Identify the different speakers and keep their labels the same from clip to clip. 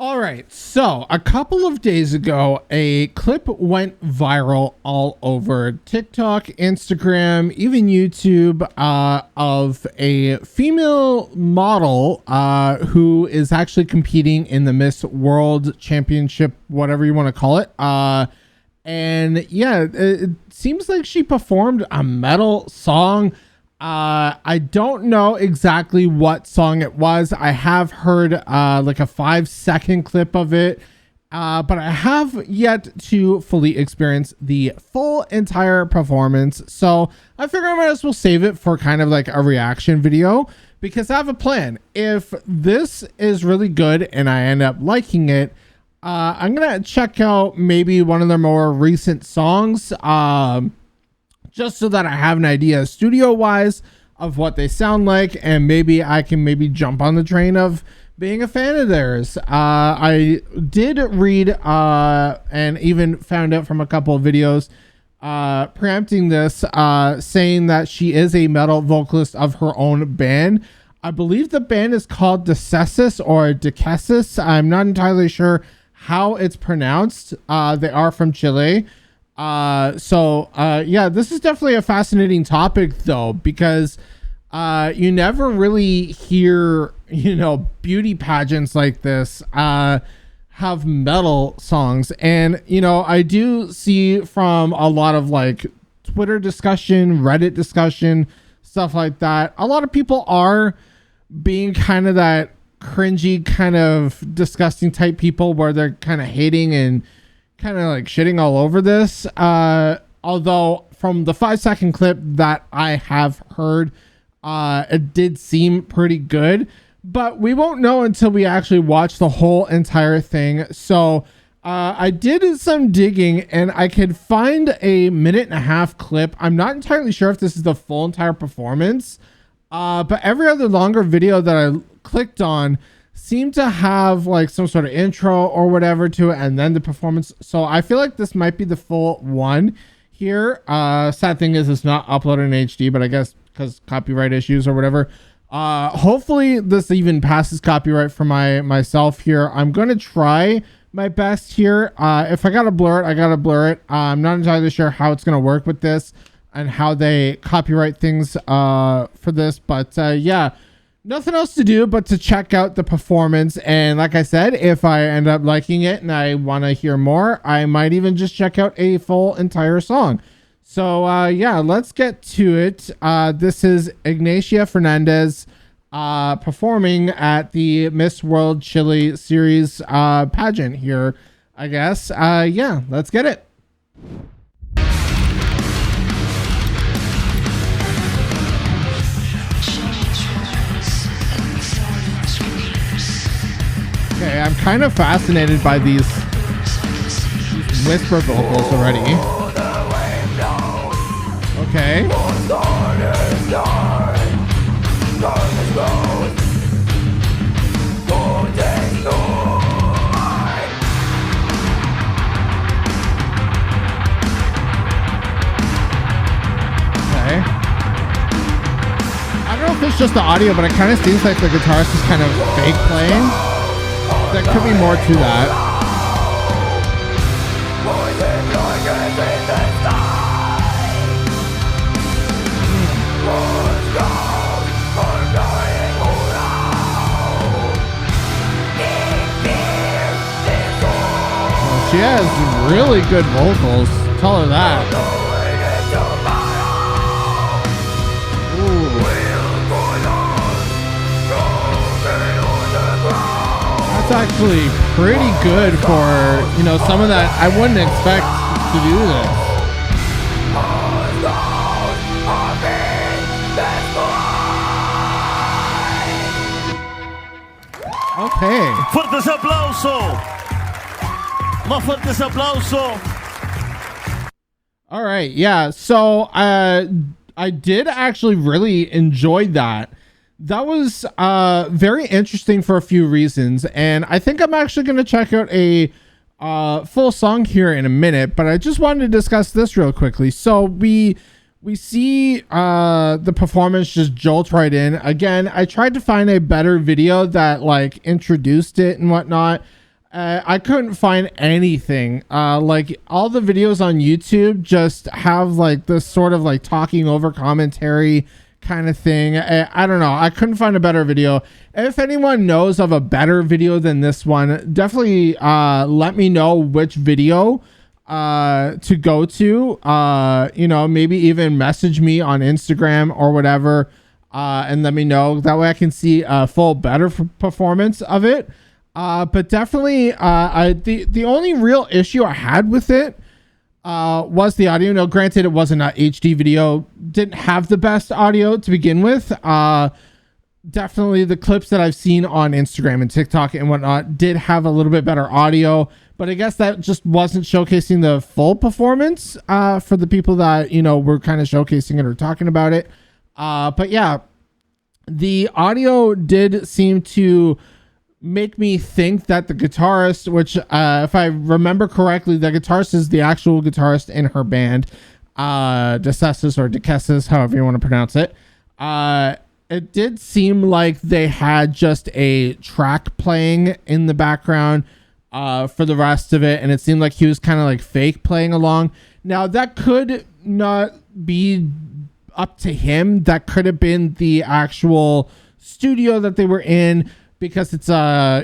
Speaker 1: All right, so a couple of days ago, a clip went viral all over TikTok, Instagram, even YouTube, of a female model who is actually competing in the Miss World Championship, whatever you want to call it. And yeah, it seems like she performed a metal song. I don't know exactly what song it was. I have heard like a 5-second clip of it, but I have yet to fully experience the full entire performance. So I figure I might as well save it for kind of like a reaction video, because I have a plan. If this is really good and I end up liking it, I'm gonna check out maybe one of their more recent songs, just so that I have an idea studio wise of what they sound like, and maybe I can jump on the train of being a fan of theirs. I did read and even found out from a couple of videos preempting this, saying that she is a metal vocalist of her own band. I believe the band is called Decessus or Decessus. I'm not entirely sure how it's pronounced. They are from Chile. Yeah, this is definitely a fascinating topic though, because you never really hear, beauty pageants like this have metal songs. And I do see from a lot of like Twitter discussion, Reddit discussion, stuff like that, a lot of people are being kind of that cringy, kind of disgusting type people where they're kind of hating and kind of like shitting all over this. Although from the 5-second clip that I have heard, it did seem pretty good, but we won't know until we actually watch the whole entire thing. So I did some digging and I could find a 1.5-minute clip. I'm not entirely sure if this is the full entire performance, but every other longer video that I clicked on seemed to have like some sort of intro or whatever to it, and then the performance. So I feel like this might be the full one here. Sad thing is it's not uploaded in HD, but I guess because copyright issues or whatever. Hopefully this even passes copyright for myself here. I'm going to try my best here. If I gotta blur it, I gotta blur it. I'm not entirely sure how it's going to work with this and how they copyright things for this, but yeah, nothing else to do but to check out the performance. And like I said, if I end up liking it and I want to hear more, I might even just check out a full entire song. So yeah, let's get to it. This is Ignacia Fernández performing at the Miss World Chile series pageant here, I guess. Yeah, let's get it. Okay, I'm kind of fascinated by these whisper vocals already. Okay. Okay. I don't know if it's just the audio, but it kind of seems like the guitarist is kind of fake playing. There could be more to that. Well, she has really good vocals. Tell her that. That's actually pretty good for, someone that I wouldn't expect to do this. Okay.
Speaker 2: Fuertes aplauso. Más fuertes aplauso.
Speaker 1: All right. Yeah. So I did actually really enjoy that. That was very interesting for a few reasons, and I think I'm actually going to check out a full song here in a minute, but I just wanted to discuss this real quickly. So we see the performance just jolt right in. Again, I tried to find a better video that like introduced it and whatnot. I couldn't find anything. Like all the videos on YouTube just have like this sort of like talking over commentary kind of thing. I don't know. I couldn't find a better video. If anyone knows of a better video than this one, definitely let me know which video to go to. You know, maybe even message me on Instagram or whatever, and let me know. That way I can see a full better performance of it. But definitely, the only real issue I had with it was the audio. No, granted, it wasn't an HD video. Didn't have the best audio to begin with. Definitely the clips that I've seen on Instagram and TikTok and whatnot did have a little bit better audio. But I guess that just wasn't showcasing the full performance for the people that, you know, were kind of showcasing it or talking about it. But yeah, the audio did seem to make me think that the guitarist, which if I remember correctly, the guitarist is the actual guitarist in her band, Decessus or Decessus, however you want to pronounce it. It did seem like they had just a track playing in the background for the rest of it, and it seemed like he was kind of like fake playing along. Now that could not be up to him. That could have been the actual studio that they were in, because it's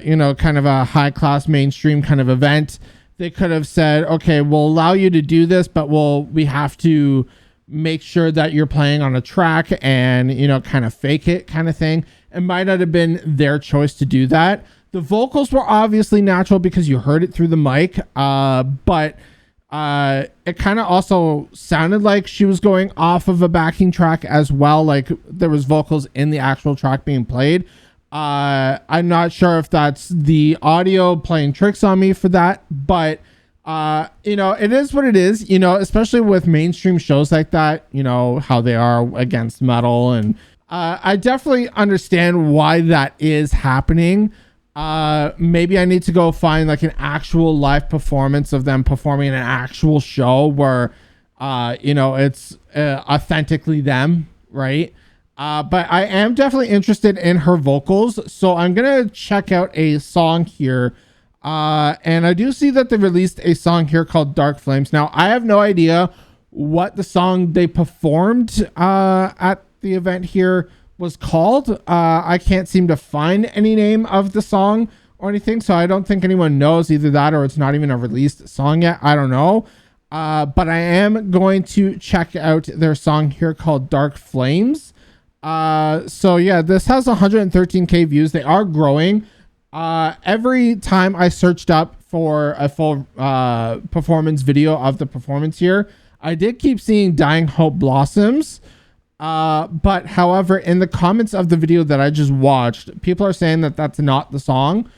Speaker 1: you know, kind of a high class mainstream kind of event. They could have said, okay, we'll allow you to do this, but we have to make sure that you're playing on a track and, you know, kind of fake it kind of thing. It might not have been their choice to do that. The vocals were obviously natural because you heard it through the mic, but it kind of also sounded like she was going off of a backing track as well. Like there was vocals in the actual track being played. I'm not sure if that's the audio playing tricks on me for that, but you know, it is what it is, you know, especially with mainstream shows like that, you know, how they are against metal. And I definitely understand why that is happening. Maybe I need to go find like an actual live performance of them performing in an actual show where, you know, it's authentically them, right? But I am definitely interested in her vocals, so I'm gonna check out a song here. And I do see that they released a song here called Dark Flames. Now, I have no idea what the song they performed at the event here was called. I can't seem to find any name of the song or anything, so I don't think anyone knows either that or it's not even a released song yet. I don't know. But I am going to check out their song here called Dark Flames. So yeah, this has 113k views. They are growing. Every time I searched up for a full performance video of the performance here, I did keep seeing Dying Hope Blossoms. But however, in the comments of the video that I just watched, people are saying that that's not the song.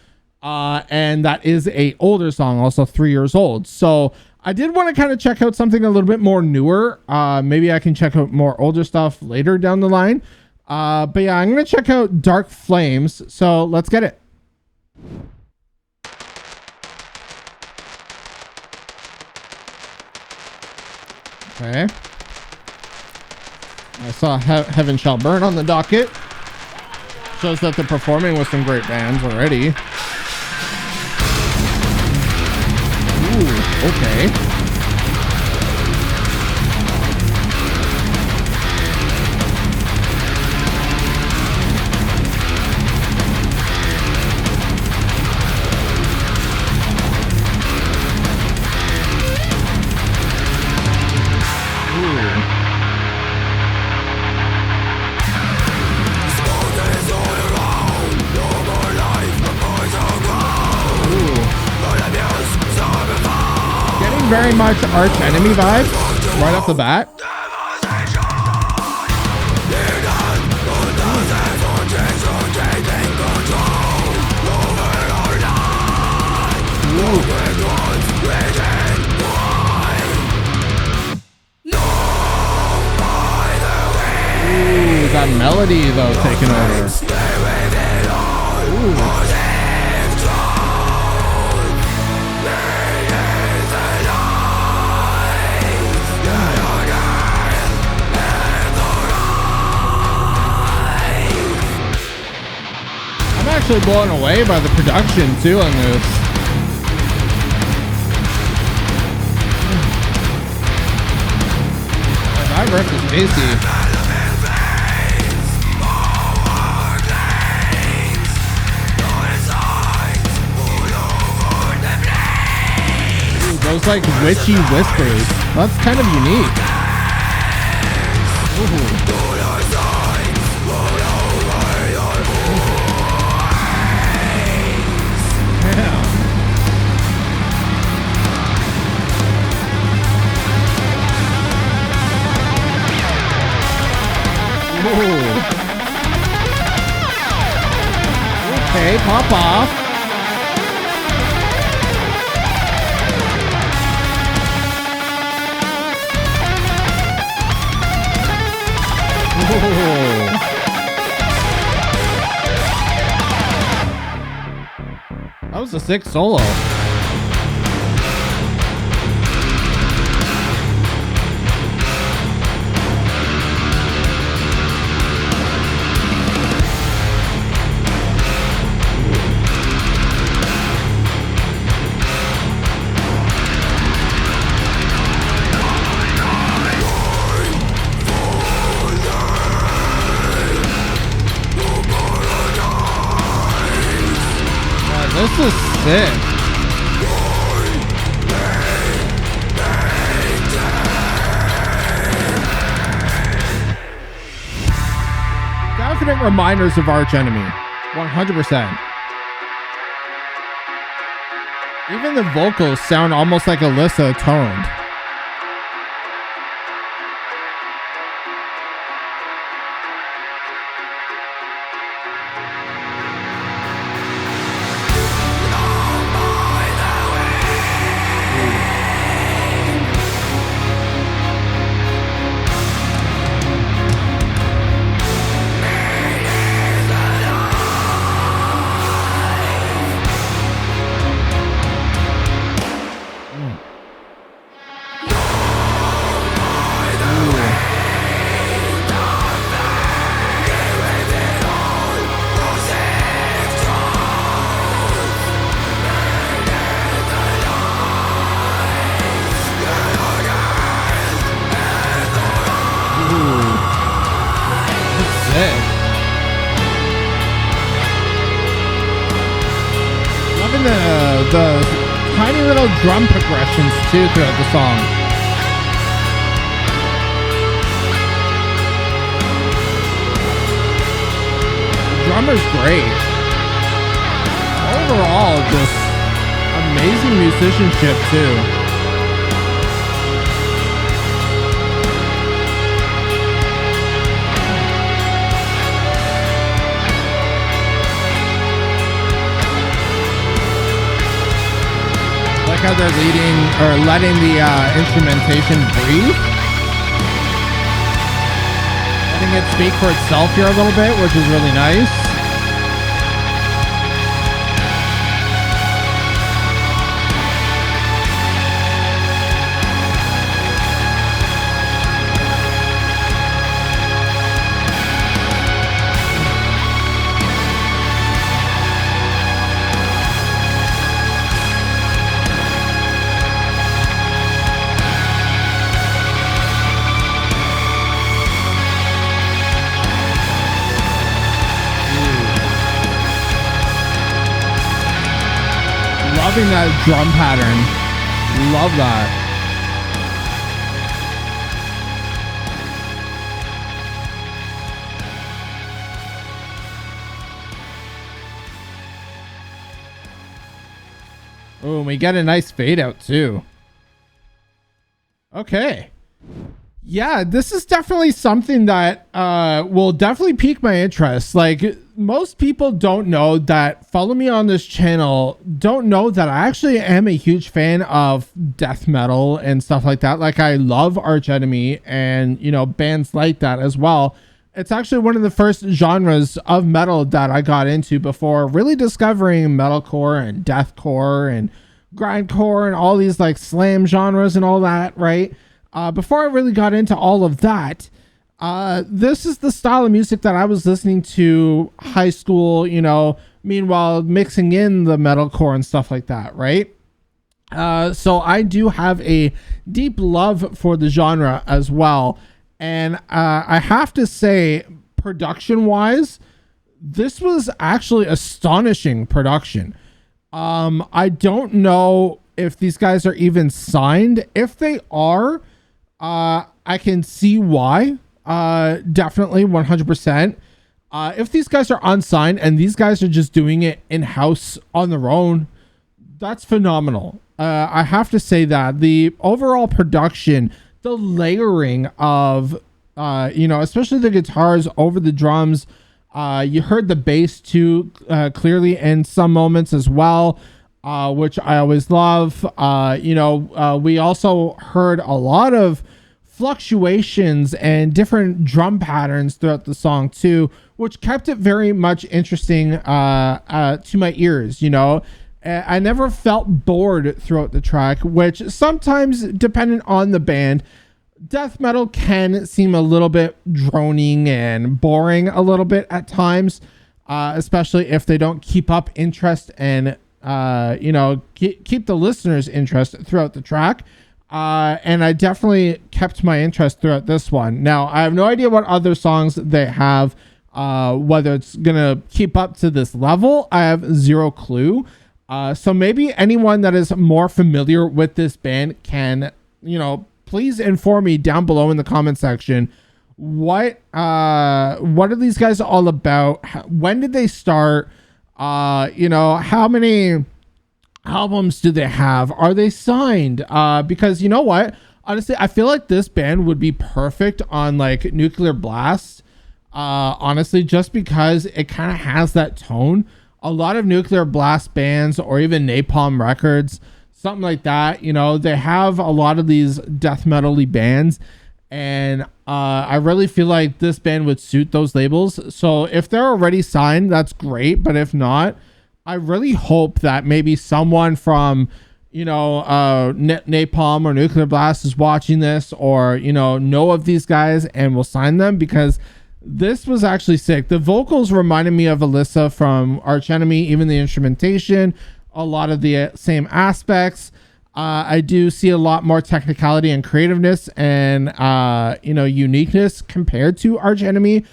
Speaker 1: And that is a older song, also 3 years old. So I did want to kind of check out something a little bit more newer. Maybe I can check out more older stuff later down the line. But yeah, I'm going to check out Dark Flames. So let's get it. Okay. I saw Heaven Shall Burn on the docket. Shows that they're performing with some great bands already. Ooh, okay. Very much Arch Enemy vibes right off the bat. Ooh, that melody though taking over. Ooh. Actually blown away by the production too on this. riff is spacey. Ooh, those like witchy whispers. That's kind of unique. Ooh. Okay, pop off. That was a sick solo. This is sick. Definite reminders of Arch Enemy. 100%. Even the vocals sound almost like Alyssa toned. The tiny little drum progressions too throughout the song. The drummer's great. Overall, just amazing musicianship too. How they're leading or letting the instrumentation breathe. Letting it speak for itself here a little bit, which is really nice. Loving that drum pattern. Love that. Oh, we get a nice fade out too. Okay. Yeah, this is definitely something that will definitely pique my interest. Like, most people don't know that follow me on this channel, don't know that I actually am a huge fan of death metal and stuff like that. Like, I love Arch Enemy and, you know, bands like that as well. It's actually one of the first genres of metal that I got into before really discovering metalcore and deathcore and grindcore and all these like slam genres and all that, right? Before I really got into all of that, this is the style of music that I was listening to high school, you know, meanwhile mixing in the metalcore and stuff like that, right? So I do have a deep love for the genre as well. And I have to say, production wise, this was actually astonishing production. I don't know if these guys are even signed. If they are, I can see why. Definitely 100%. If these guys are unsigned and these guys are just doing it in-house on their own, that's phenomenal. I have to say that the overall production, the layering of, especially the guitars over the drums, you heard the bass too clearly in some moments as well, which I always love. We also heard a lot of fluctuations and different drum patterns throughout the song too, which kept it very much interesting to my ears. I never felt bored throughout the track, which sometimes, depending on the band, death metal can seem a little bit droning and boring a little bit at times, especially if they don't keep up interest and keep the listeners' interest throughout the track. And I definitely kept my interest throughout this one. Now, I have no idea what other songs they have, whether it's gonna keep up to this level. I have zero clue. So maybe anyone that is more familiar with this band can, please inform me down below in the comment section. What are these guys all about? When did they start? How many albums do they have? Are they signed? Because you know what? Honestly, I feel like this band would be perfect on like Nuclear Blast. Honestly, just because it kind of has that tone. A lot of Nuclear Blast bands or even Napalm Records, something like that, they have a lot of these death metal-y bands, and I really feel like this band would suit those labels. So if they're already signed, that's great, but if not, I really hope that maybe someone from Napalm or Nuclear Blast is watching this, or know of these guys and will sign them, because this was actually sick. The vocals reminded me of Alyssa from Arch Enemy, even the instrumentation, a lot of the same aspects. I do see a lot more technicality and creativeness and uniqueness compared to Arch Enemy,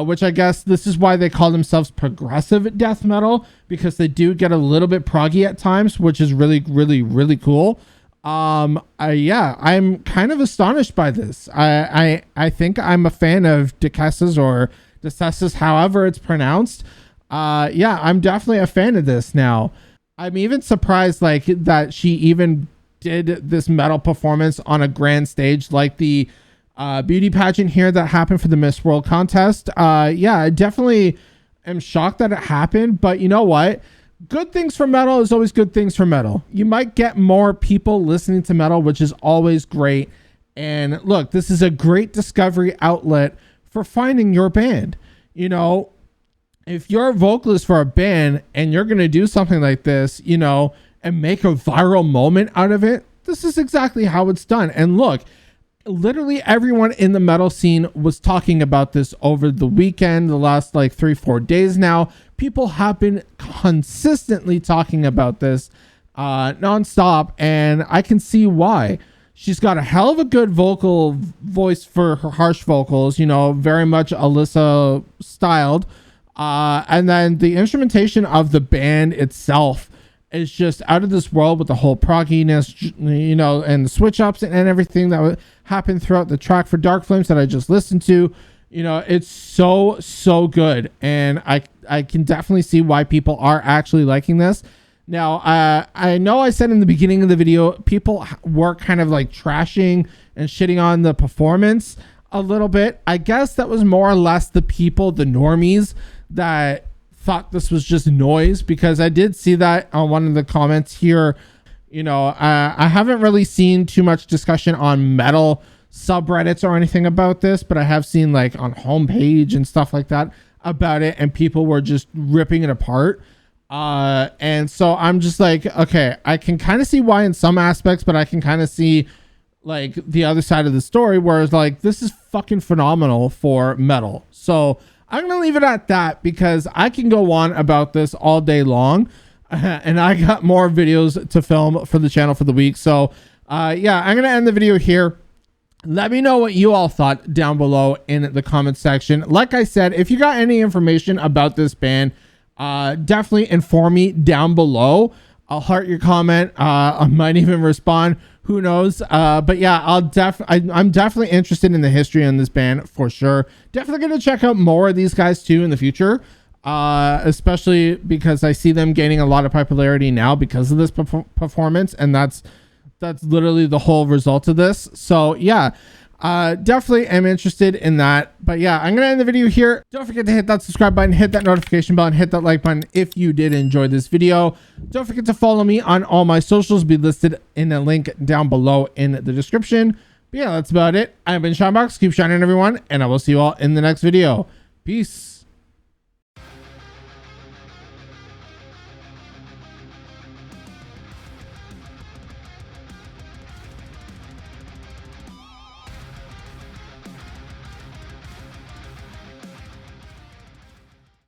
Speaker 1: which I guess this is why they call themselves progressive death metal, because they do get a little bit proggy at times, which is really, really, really cool. I'm kind of astonished by this. I think I'm a fan of Decessus or Decessus, however it's pronounced. I'm definitely a fan of this now. I'm even surprised that she even did this metal performance on a grand stage like the beauty pageant here that happened for the Miss World contest. I definitely am shocked that it happened, but you know what? Good things for metal is always good things for metal. You might get more people listening to metal, which is always great. And look, this is a great discovery outlet for finding your band. If you're a vocalist for a band and you're going to do something like this, and make a viral moment out of it, this is exactly how it's done. And look, literally everyone in the metal scene was talking about this over the weekend, the last 3-4 days now. People have been consistently talking about this nonstop, and I can see why. She's got a hell of a good vocal voice for her harsh vocals, very much Alyssa styled. And then the instrumentation of the band itself is just out of this world with the whole progginess, and the switch ups and everything that happened throughout the track for Dark Flames that I just listened to. It's so good, and I can definitely see why people are actually liking this. Now, I know I said in the beginning of the video, people were kind of trashing and shitting on the performance a little bit. I guess that was more or less the people, the normies, that thought this was just noise, because I did see that on one of the comments here. I haven't really seen too much discussion on metal subreddits or anything about this, but I have seen on homepage and stuff like that about it, and people were just ripping it apart. And so I'm just okay, I can kind of see why in some aspects, but I can kind of see the other side of the story, whereas this is fucking phenomenal for metal. So I'm gonna leave it at that, because I can go on about this all day long, and I got more videos to film for the channel for the week. So I'm gonna end the video here. Let me know what you all thought down below in the comment section. Like I said, if you got any information about this band, definitely inform me down below. I'll heart your comment. I might even respond. Who knows? But yeah, I'm definitely interested in the history on this band for sure. Definitely going to check out more of these guys too in the future. Especially because I see them gaining a lot of popularity now because of this performance, and that's literally the whole result of this. So yeah, definitely am interested in that. But yeah, I'm gonna end the video here. Don't forget to hit that subscribe button, hit that notification bell, and hit that like button if you did enjoy this video. Don't forget to follow me on all my socials, be listed in a link down below in the description. But yeah, that's about it. I've been Shonebox. Keep shining, everyone, and I will see you all in the next video. Peace.